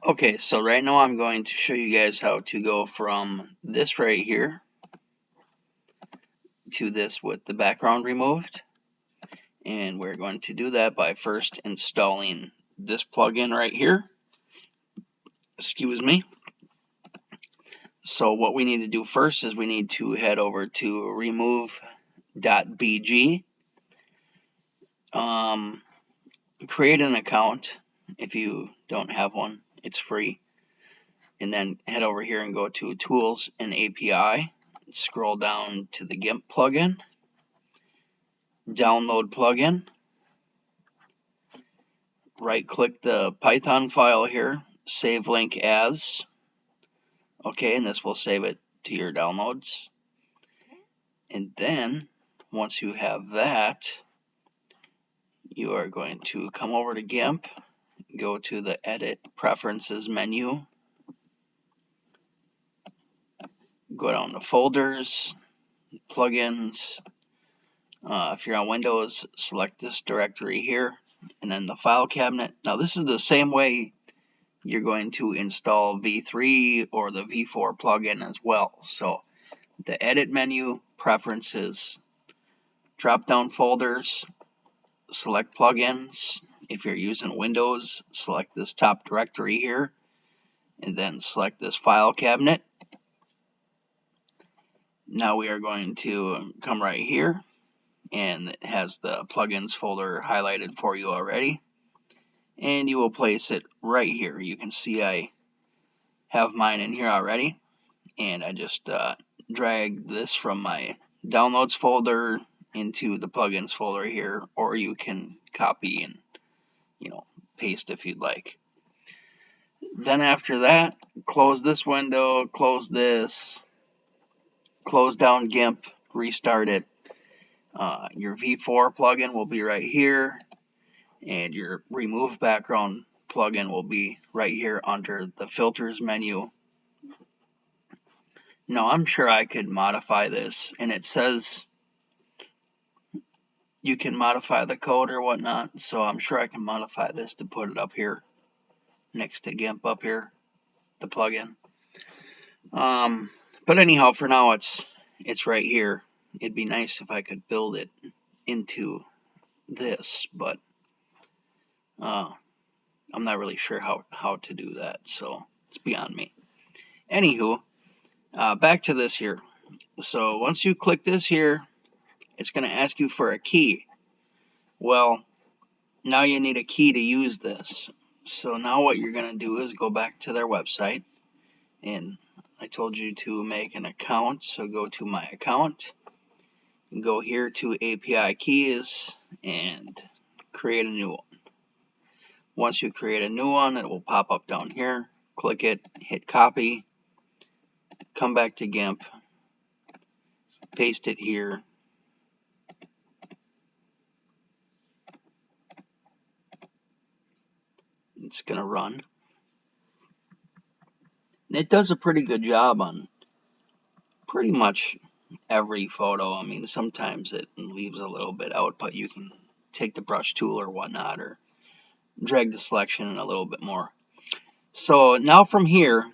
Okay, so right now I'm going to show you guys how to go from this right here to this with the background removed. And we're going to do that by first installing this plugin right here. Excuse me. So what we need to do first is we need to head over to Remove.bg. Create an account if you don't have one. It's free. And then head over here and go to Tools and API. Scroll down to the Gimp plugin. Download plugin. Right click the Python file here. Save link as. Okay, and this will save it to your downloads. And then once you have that, you are going to come over to Gimp, go to the Edit Preferences menu, go down to Folders, Plugins. If you're on Windows, select this directory here, and then the File Cabinet. Now this is the same way you're going to install V3 or the V4 plugin as well. So the Edit menu, Preferences, drop down Folders, select Plugins. If you're using Windows, select this top directory here, and then select this File Cabinet. Now we are going to come right here, and it has the plugins folder highlighted for you already, and you will place it right here. You can see I have mine in here already, and I just drag this from my downloads folder into the plugins folder here, or you can copy and paste if you'd like. Then after that, close this window, close this, close down GIMP, restart it. Your V4 plugin will be right here, and your remove background plugin will be right here under the filters menu. Now I'm sure I could modify this, and it says you can modify the code or whatnot, so I'm sure I can modify this to put it up here next to GIMP up here, the plugin. But anyhow, for now it's right here. It'd be nice if I could build it into this, but I'm not really sure how to do that, so it's beyond me. Anywho, back to this here. So once you click this here, it's going to ask you for a key. Well, now you need a key to use this. So now what you're going to do is go back to their website, and I told you to make an account, so go to my account, and go here to API keys, and create a new one. Once you create a new one, it will pop up down here. Click it, hit copy, come back to GIMP, paste it here. It's going to run. It does a pretty good job on pretty much every photo. I mean, sometimes it leaves a little bit out, but you can take the brush tool or whatnot, or drag the selection in a little bit more. So now from here,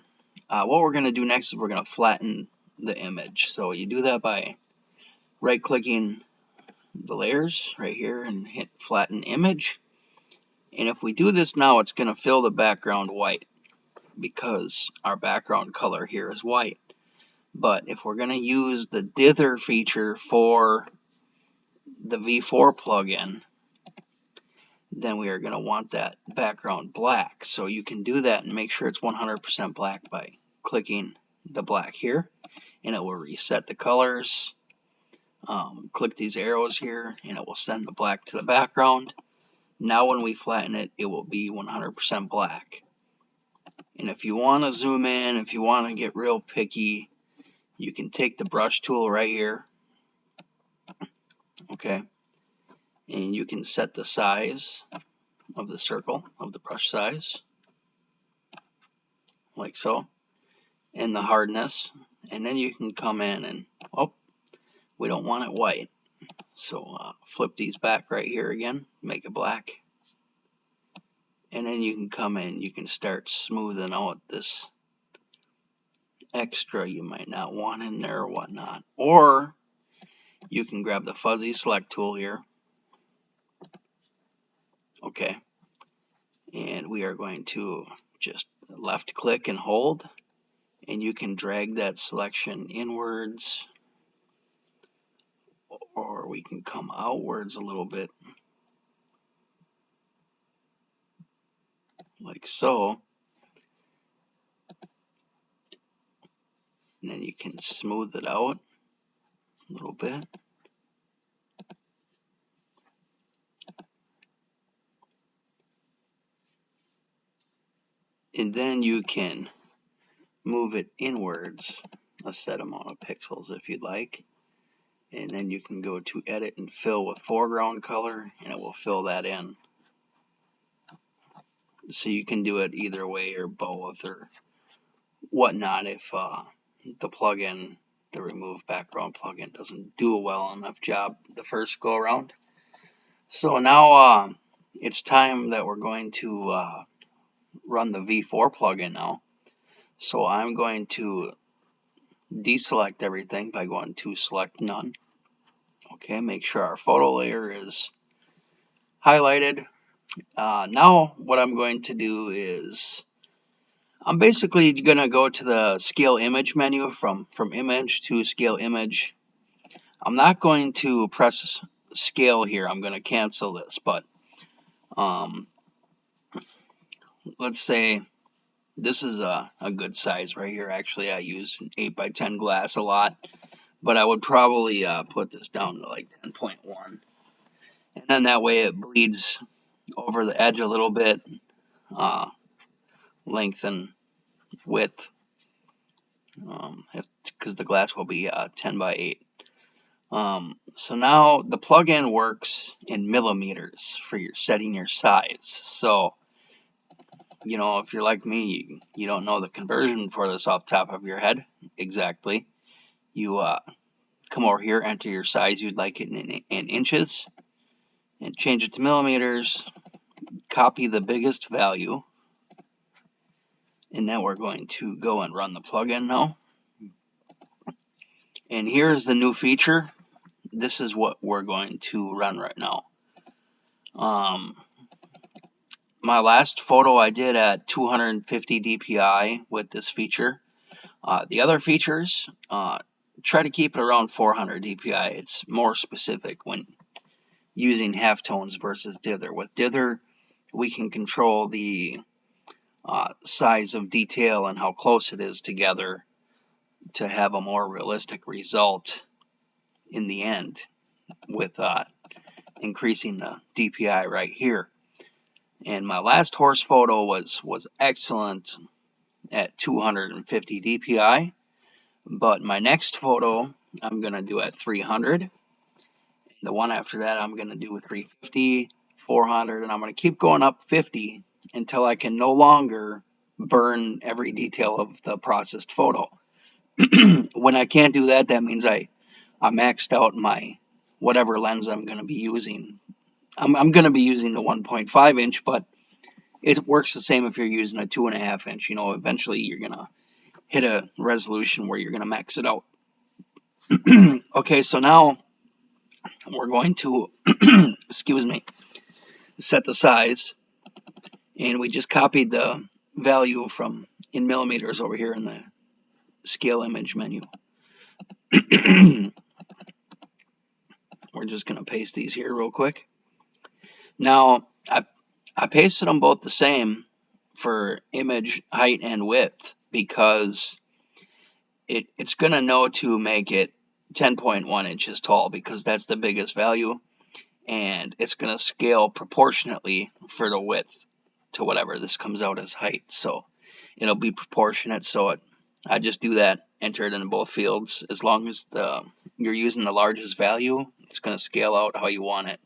what we're going to do next is we're going to flatten the image. So you do that by right-clicking the layers right here and hit flatten image. And if we do this now, it's going to fill the background white because our background color here is white. But if we're going to use the dither feature for the V4 plugin, then we are going to want that background black. So you can do that and make sure it's 100% black by clicking the black here, and it will reset the colors. Click these arrows here, and it will send the black to the background. Now when we flatten it, it will be 100% black. And if you want to zoom in, if you want to get real picky, you can take the brush tool right here, okay, and you can set the size of the circle, of the brush size, like so, and the hardness, and then you can come in and, oh, we don't want it white, so flip these back right here again, make it black, and then you can come in, you can start smoothing out this extra you might not want in there or whatnot. Or you can grab the fuzzy select tool here. Okay. And we are going to just left click and hold, and you can drag that selection inwards, or we can come outwards a little bit, like so. And then you can smooth it out a little bit. And then you can move it inwards a set amount of pixels if you'd like. And then you can go to edit and fill with foreground color, and it will fill that in. So you can do it either way or both or whatnot if the plugin, the remove background plugin, doesn't do a well enough job the first go around. So now it's time that we're going to run the V4 plugin now. So I'm going to deselect everything by going to select none. Okay, make sure our photo layer is highlighted. Now what I'm going to do is I'm basically going to go to the scale image menu from image to scale image. I'm not going to press scale here. I'm going to cancel this, but let's say this is a good size right here. Actually, I use 8x10 glass a lot, but I would probably put this down to like 10.1. And then that way it bleeds over the edge a little bit, length and width, because the glass will be 10x8. So now the plugin works in millimeters for your setting your size. So, you know, if you're like me, you don't know the conversion for this off the top of your head exactly. You come over here, enter your size you'd like it in inches, and change it to millimeters. Copy the biggest value, and now we're going to go and run the plugin now. And here's the new feature. This is what we're going to run right now. My last photo I did at 250 dpi with this feature. The other features, try to keep it around 400 dpi. It's more specific when using halftones versus dither. With dither, we can control the size of detail and how close it is together to have a more realistic result in the end with increasing the DPI right here. And my last horse photo was excellent at 250 DPI, but my next photo I'm going to do at 300. The one after that I'm going to do 350, 400, and I'm going to keep going up 50 until I can no longer burn every detail of the processed photo. When I can't do that, that means I maxed out my whatever lens I'm going to be using. I'm going to be using the 1.5 inch, but it works the same if you're using a 2.5 inch. You know, eventually you're going to hit a resolution where you're going to max it out. Okay, so now we're going to, excuse me, set the size. And we just copied the value from in millimeters over here in the scale image menu. We're just going to paste these here real quick. Now, I pasted them both the same for image height and width because it's going to know to make it 10.1 inches tall because that's the biggest value, and it's going to scale proportionately for the width to whatever this comes out as height. So it'll be proportionate. So I just do that, enter it in both fields. As long as you're using the largest value, it's going to scale out how you want it.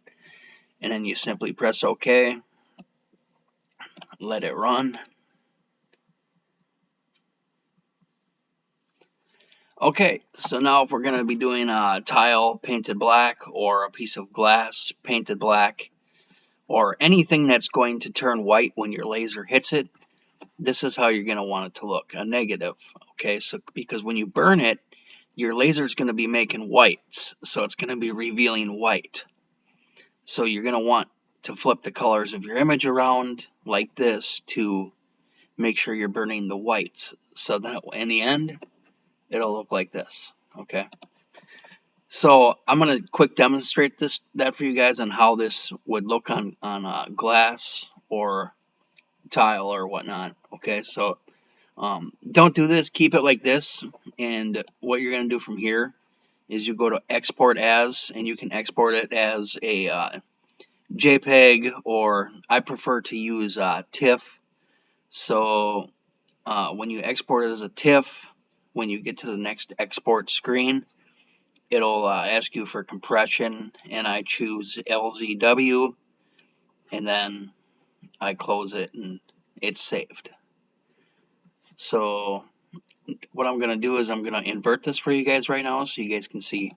And then you simply press OK, let it run. Okay, so now if we're going to be doing a tile painted black or a piece of glass painted black, or anything that's going to turn white when your laser hits it, this is how you're going to want it to look, a negative. Okay, so because when you burn it, your laser is going to be making whites, so it's going to be revealing white. So you're going to want to flip the colors of your image around like this to make sure you're burning the whites, so that in the end it'll look like this. Okay, so I'm going to quick demonstrate that for you guys on how this would look on glass or tile or whatnot. Okay, so don't do this, keep it like this, and what you're going to do from here is you go to export as, and you can export it as a JPEG, or I prefer to use TIFF. So when you export it as a TIFF, when you get to the next export screen, it'll ask you for compression, and I choose LZW, and then I close it, and it's saved. So what I'm going to do is I'm going to invert this for you guys right now so you guys can see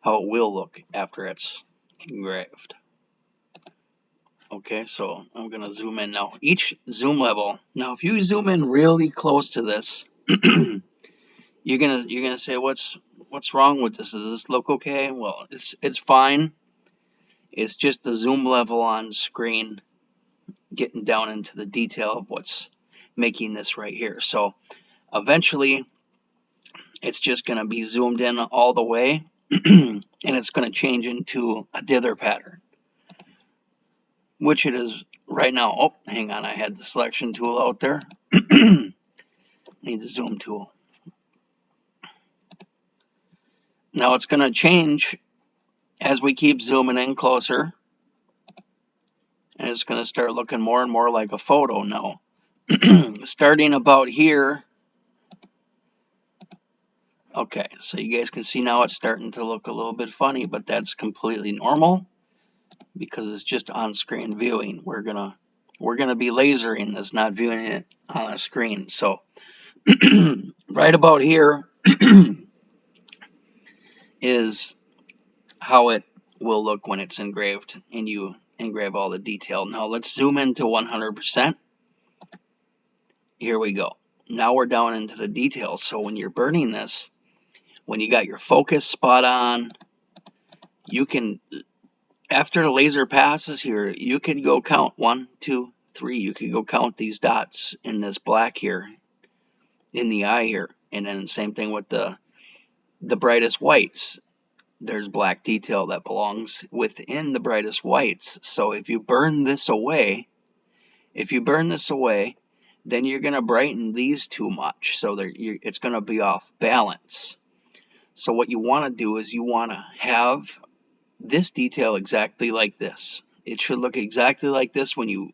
how it will look after it's engraved. Okay, so I'm going to zoom in now. Each zoom level, now if you zoom in really close to this, you're gonna say, what's wrong with this? Does this look okay? Well, it's fine. It's just the zoom level on screen getting down into the detail of what's making this right here. So eventually it's just going to be zoomed in all the way and it's going to change into a dither pattern, which it is right now. Oh, hang on, I had the selection tool out there. Need the zoom tool. Now it's going to change as we keep zooming in closer, and it's going to start looking more and more like a photo now. Starting about here. Okay, so you guys can see now it's starting to look a little bit funny, but that's completely normal because it's just on-screen viewing. We're gonna be lasering this, not viewing it on a screen. So right about here is how it will look when it's engraved and you engrave all the detail. Now let's zoom into 100%. Here we go. Now we're down into the details. So when you're burning this, when you got your focus spot on, you can, after the laser passes here, you could go count 1, 2, 3. You could go count these dots in this black here, in the eye here. And then same thing with the brightest whites. There's black detail that belongs within the brightest whites. So if you burn this away, then you're going to brighten these too much. So it's going to be off balance. So what you want to do is you want to have this detail exactly like this. It should look exactly like this when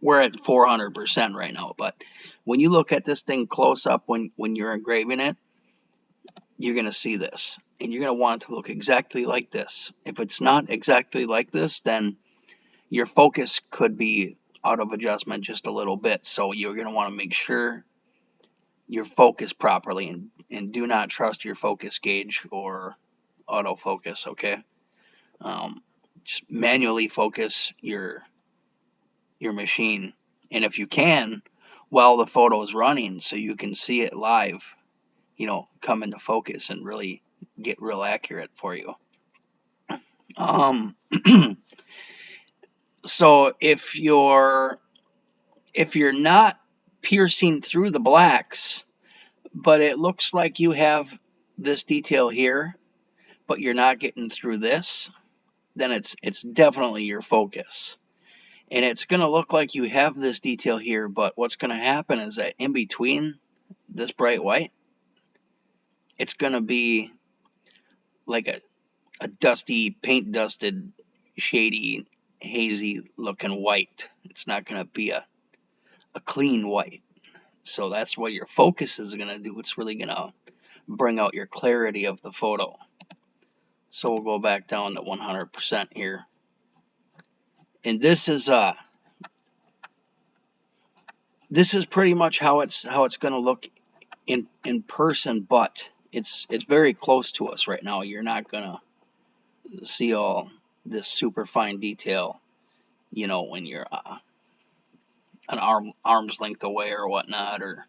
we're at 400% right now. But when you look at this thing close up, when you're engraving it, you're going to see this. And you're going to want it to look exactly like this. If it's not exactly like this, then your focus could be out of adjustment just a little bit. So you're going to want to make sure you're focused properly, and do not trust your focus gauge or autofocus, okay? Just manually focus your machine. And if you can, while the photo is running, so you can see it live, come into focus and really get real accurate for you. So if you're not piercing through the blacks, but it looks like you have this detail here, but you're not getting through this, then it's definitely your focus. And it's going to look like you have this detail here, but what's going to happen is that in between this bright white, it's going to be like a dusty, paint dusted, shady, hazy looking white. It's not going to be a clean white. So that's what your focus is going to do. It's really going to bring out your clarity of the photo. So we'll go back down to 100% here. And this is pretty much how it's going to look in person, but it's very close to us right now. You're not going to see all this super fine detail. you know, when you're an arm's length away or whatnot, or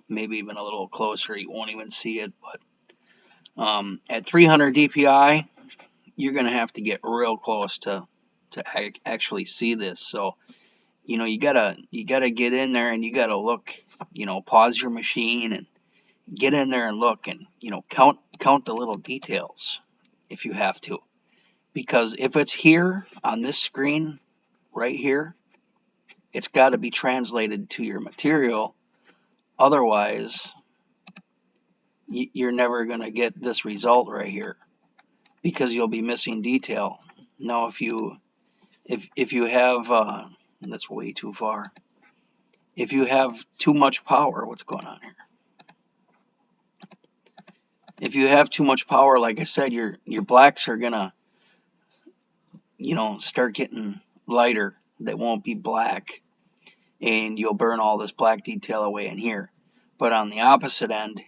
maybe even a little closer, you won't even see it. But at 300 DPI, you're going to have to get real close to actually see this. So, you know, you gotta get in there and you gotta look, you know, pause your machine and get in there and look and, you know, count the little details if you have to. Because if it's here on this screen right here, it's got to be translated to your material. Otherwise, you're never going to get this result right here because you'll be missing detail. Now, if you have, that's way too far. If you have too much power, what's going on here? If you have too much power, like I said, your blacks are gonna, you know, start getting lighter. They won't be black, and you'll burn all this black detail away in here. But on the opposite end,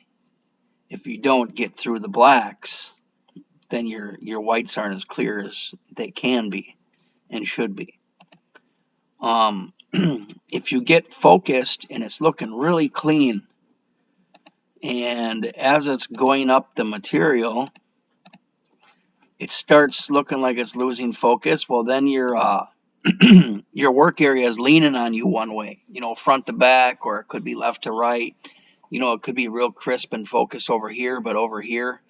if you don't get through the blacks, then your whites aren't as clear as they can be and should be. If you get focused and it's looking really clean, and as it's going up the material, it starts looking like it's losing focus, well, then your your work area is leaning on you one way, you know, front to back, or it could be left to right. You know, it could be real crisp and focused over here, but over here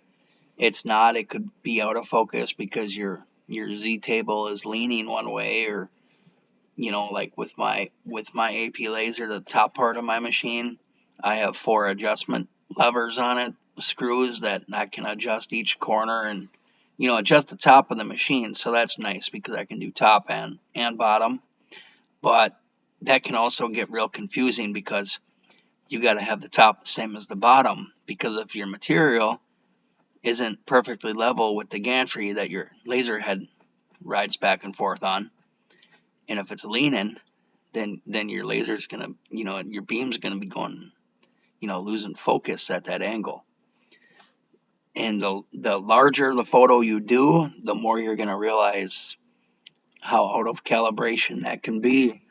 it's not. It could be out of focus because your Z table is leaning one way, or, you know, like with my AP laser, the top part of my machine, I have 4 adjustment levers on it, screws that I can adjust each corner and, you know, adjust the top of the machine. So that's nice because I can do top and bottom. But that can also get real confusing because you got to have the top the same as the bottom, because if your material isn't perfectly level with the gantry that your laser head rides back and forth on, and if it's leaning, then your laser's gonna, you know, your beam's gonna be going, you know, losing focus at that angle. And the larger the photo you do, the more you're gonna realize how out of calibration that can be.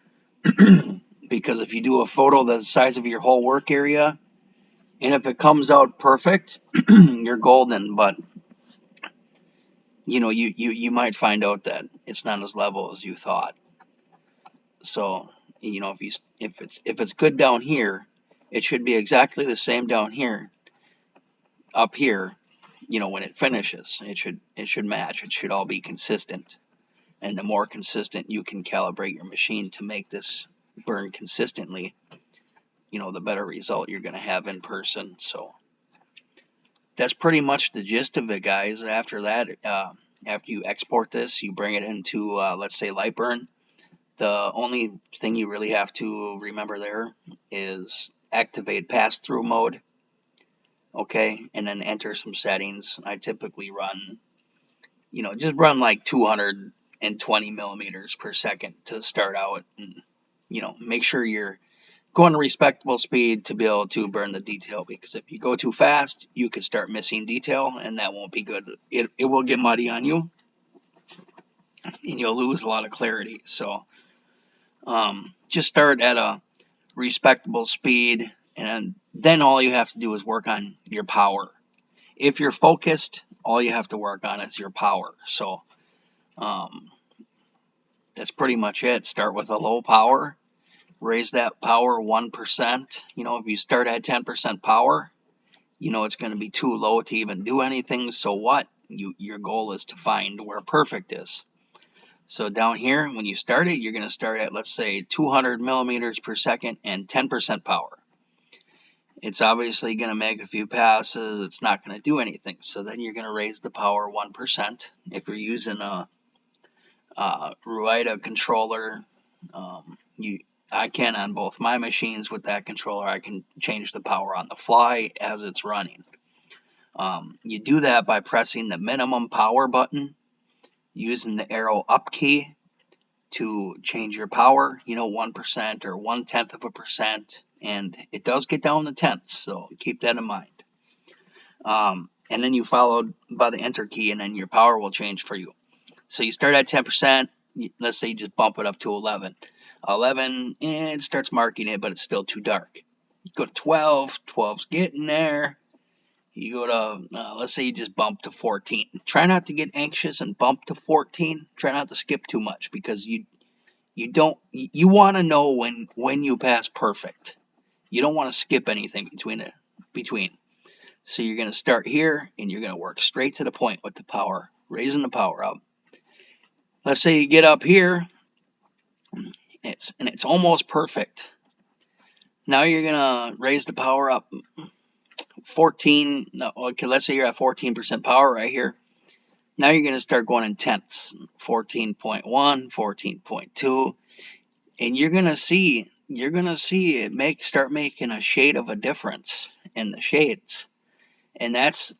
Because if you do a photo the size of your whole work area, and if it comes out perfect, you're golden. But, you know, you might find out that it's not as level as you thought. So, you know, if it's good down here, it should be exactly the same down here, up here. You know, when it finishes, it should match. It should all be consistent. And the more consistent you can calibrate your machine to make this burn consistently, you know, the better result you're going to have in person. So that's pretty much the gist of it, guys. After that, after you export this, you bring it into, let's say, Lightburn. The only thing you really have to remember there is activate pass-through mode, okay, and then enter some settings. I typically run, you know, just run like 220 millimeters per second to start out, and, you know, make sure you're going a respectable speed to be able to burn the detail, because if you go too fast, you could start missing detail, and that won't be good. It will get muddy on you, and you'll lose a lot of clarity. So just start at a respectable speed, and then all you have to do is work on your power. If you're focused, all you have to work on is your power. So that's pretty much it. Start with a low power, raise that power 1%. You know, if you start at 10% power, you know it's going to be too low to even do anything. So what? Your goal is to find where perfect is. So down here, when you start it, you're going to start at, let's say, 200 millimeters per second and 10% power. It's obviously going to make a few passes. It's not going to do anything. So then you're going to raise the power 1%. If you're using a Ruida controller, I can on both my machines with that controller. I can change the power on the fly as it's running. You do that by pressing the minimum power button, using the arrow up key to change your power, you know, 1% or 0.1%, and it does get down to tenths, so keep that in mind. And then you follow by the enter key, and then your power will change for you. So you start at 10%, let's say you just bump it up to 11. 11, and it starts marking it, but it's still too dark. You go to 12, 12's getting there. You go to, let's say you just bump to 14. Try not to get anxious and bump to 14. Try not to skip too much, because you want to know when you pass perfect. You don't want to skip anything between. So you're going to start here, and you're going to work straight to the point with the power, raising the power up. Let's say you get up here, and it's almost perfect. Now you're going to raise the power up 14. No, okay, let's say you're at 14% power right here. Now you're going to start going in tenths, 14.1, 14.2, and you're going to see it start making a shade of a difference in the shades. And that's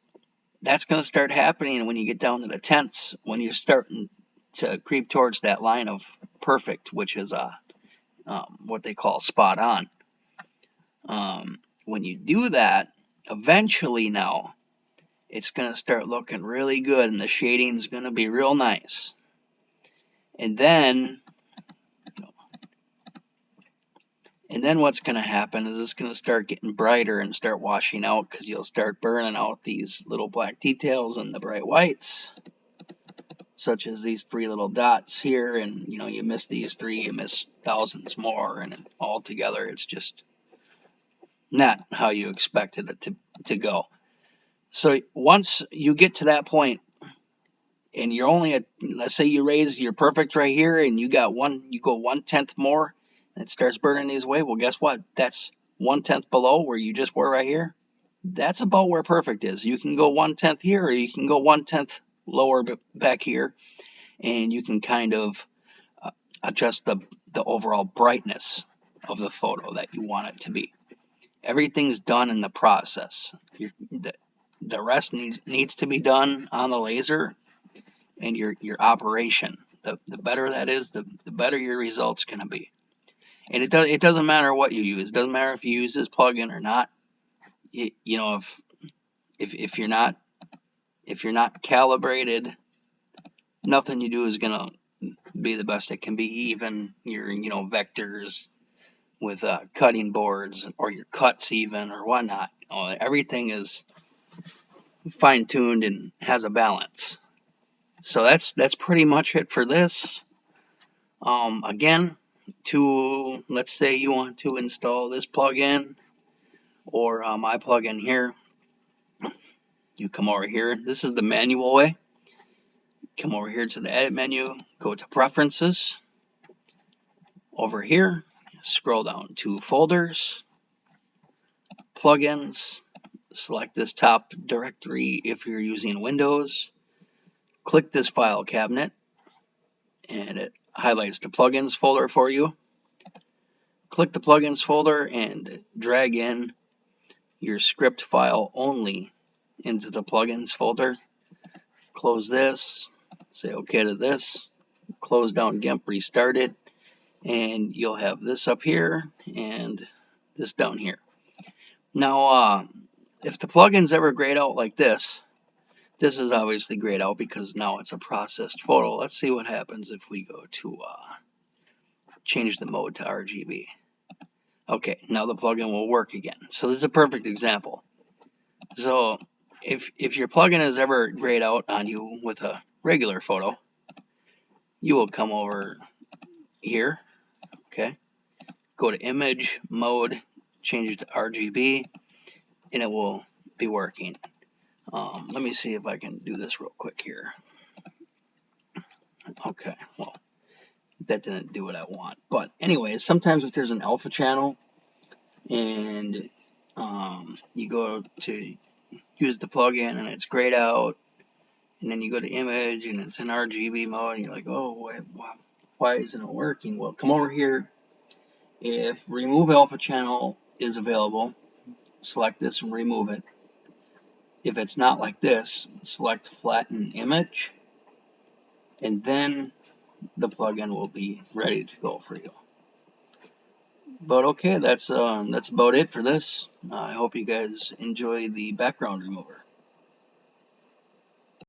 going to start happening when you get down to the tenths, when you're starting to creep towards that line of perfect, which is what they call spot on. When you do that, eventually now it's going to start looking really good, and the shading is going to be real nice. And then what's going to happen is it's going to start getting brighter and start washing out, because you'll start burning out these little black details and the bright whites, such as these 3 little dots here. And you miss these 3, you miss thousands more, and altogether it's just not how you expected it to go. So once you get to that point, and you're only at, let's say you raise your perfect right here, and you go 1/10 more, and it starts burning these away. Well, guess what? That's 1/10 below where you just were right here. That's about where perfect is. You can go 1/10 here, or you can go 1/10 lower back here, and you can kind of adjust the overall brightness of the photo that you want it to be. Everything's done in the process. The rest needs to be done on the laser and your operation. The better that is, the better your results going to be. And it doesn't matter what you use. It doesn't matter if you use this plugin or not. If you're not calibrated, nothing you do is going to be the best it can be. Even your vectors with cutting boards, or your cuts even, or whatnot. Everything is fine-tuned and has a balance. So that's pretty much it for this. Again, let's say you want to install this plugin or my plugin here, you come over here. This is the manual way. Come over here to the edit menu, go to preferences. Over here, scroll down to folders, plugins. Select this top directory if you're using Windows. Click this file cabinet, and it highlights the plugins folder for you. Click the plugins folder and drag in your script file only into the plugins folder. Close this, say OK to this, close down GIMP, restart it, and you'll have this up here and this down here. Now, if the plugin's ever grayed out like this is obviously grayed out because now it's a processed photo. Let's see what happens if we go to change the mode to RGB. Okay, now the plugin will work again. So this is a perfect example. So if your plugin is ever grayed out on you with a regular photo, you will come over here, okay, go to image mode, change it to RGB, and it will be working. Let me see if I can do this real quick here. Okay, well, that didn't do what I want. But anyways, sometimes if there's an alpha channel and you go to use the plugin and it's grayed out, and then you go to image and it's in RGB mode, and you're like, oh, why isn't it working? Well, come over here. If remove alpha channel is available, select this and remove it. If it's not like this, select flatten image, and then the plugin will be ready to go for you. But okay, that's about it for this. I hope you guys enjoy the background remover.